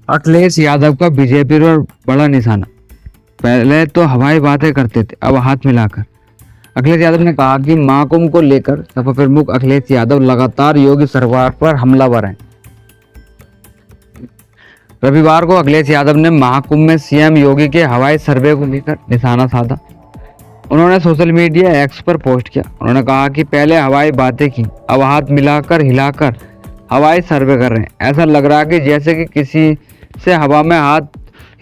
अखिलेश यादव का बीजेपी पर बड़ा निशाना। पहले तो हवाई बातें करते थे, अब हाथ मिलाकर। अखिलेश यादव ने कहा कि महाकुंभ को लेकर सपा प्रमुख अखिलेश यादव लगातार योगी सरकार पर हमलावर हैं। रविवार को अखिलेश यादव ने महाकुंभ में सीएम योगी के हवाई सर्वे को लेकर निशाना साधा। उन्होंने सोशल मीडिया एक्स पर पोस्ट किया। उन्होंने कहा कि पहले हवाई बातें की, अब हाथ मिलाकर हिलाकर हवाई सर्वे कर रहे हैं। ऐसा लग रहा है कि जैसे कि किसी से हवा में हाथ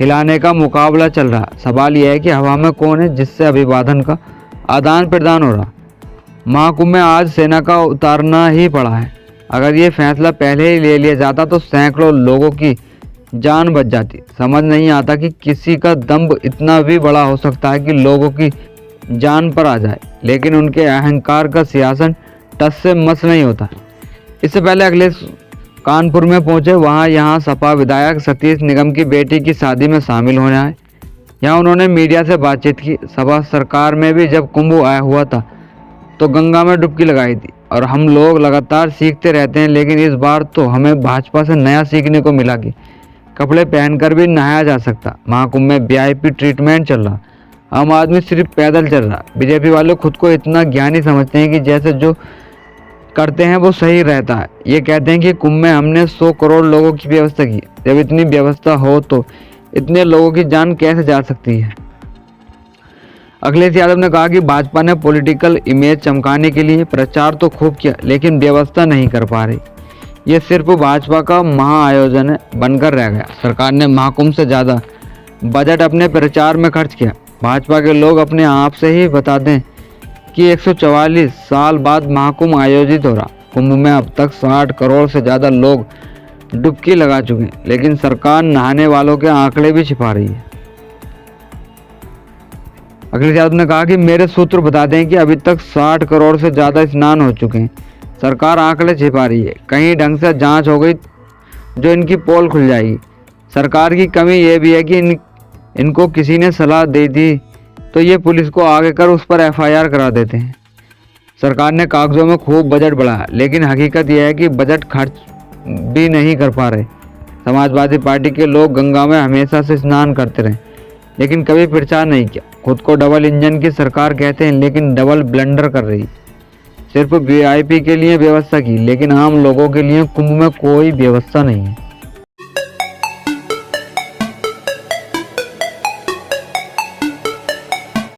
हिलाने का मुकाबला चल रहा। सवाल यह है कि हवा में कौन है जिससे अभिवादन का आदान प्रदान हो रहा। महाकुंभ में आज सेना का उतारना ही पड़ा है। अगर ये फैसला पहले ही ले लिया जाता तो सैकड़ों लोगों की जान बच जाती। समझ नहीं आता कि किसी का दम्भ इतना भी बड़ा हो सकता है कि लोगों की जान पर आ जाए, लेकिन उनके अहंकार का सियासन टस से मस नहीं होता। इससे पहले अखिलेश कानपुर में पहुंचे। यहाँ सपा विधायक सतीश निगम की बेटी की शादी में शामिल होने आए। यहाँ उन्होंने मीडिया से बातचीत की। सपा सरकार में भी जब कुंभ आया हुआ था तो गंगा में डुबकी लगाई थी। और हम लोग लगातार सीखते रहते हैं, लेकिन इस बार तो हमें भाजपा से नया सीखने को मिला कि कपड़े पहनकर भी नहाया जा सकता। महाकुंभ में वीआईपी ट्रीटमेंट चल रहा, आम आदमी सिर्फ पैदल चल रहा। बीजेपी वाले खुद को इतना ज्ञानी समझते हैं कि जैसे जो करते हैं वो सही रहता है। ये कहते हैं कि कुंभ में हमने 100 करोड़ लोगों की व्यवस्था की। जब इतनी व्यवस्था हो तो इतने लोगों की जान कैसे जा सकती है। अखिलेश यादव ने कहा कि भाजपा ने पॉलिटिकल इमेज चमकाने के लिए प्रचार तो खूब किया, लेकिन व्यवस्था नहीं कर पा रही। ये सिर्फ भाजपा का महाआयोजन बनकर रह गया। सरकार ने महाकुंभ से ज़्यादा बजट अपने प्रचार में खर्च किया। भाजपा के लोग अपने आप से ही बता दें कि 144 साल बाद महाकुंभ आयोजित हो रहा। कुंभ में अब तक 60 करोड़ से ज़्यादा लोग डुबकी लगा चुके हैं, लेकिन सरकार नहाने वालों के आंकड़े भी छिपा रही है। अखिलेश यादव ने कहा कि मेरे सूत्र बताते हैं कि अभी तक 60 करोड़ से ज़्यादा स्नान हो चुके हैं। सरकार आंकड़े छिपा रही है। कहीं ढंग से जांच हो गई जो इनकी पोल खुल जाएगी। सरकार की कमी ये भी है कि इनको किसी ने सलाह दे दी तो ये पुलिस को आगे कर उस पर एफआईआर करा देते हैं। सरकार ने कागजों में खूब बजट बढ़ाया, लेकिन हकीकत यह है कि बजट खर्च भी नहीं कर पा रहे। समाजवादी पार्टी के लोग गंगा में हमेशा से स्नान करते रहे, लेकिन कभी प्रचार नहीं किया। खुद को डबल इंजन की सरकार कहते हैं, लेकिन डबल ब्लंडर कर रही। सिर्फ वीआईपी के लिए व्यवस्था की, लेकिन आम लोगों के लिए कुंभ में कोई व्यवस्था नहीं है।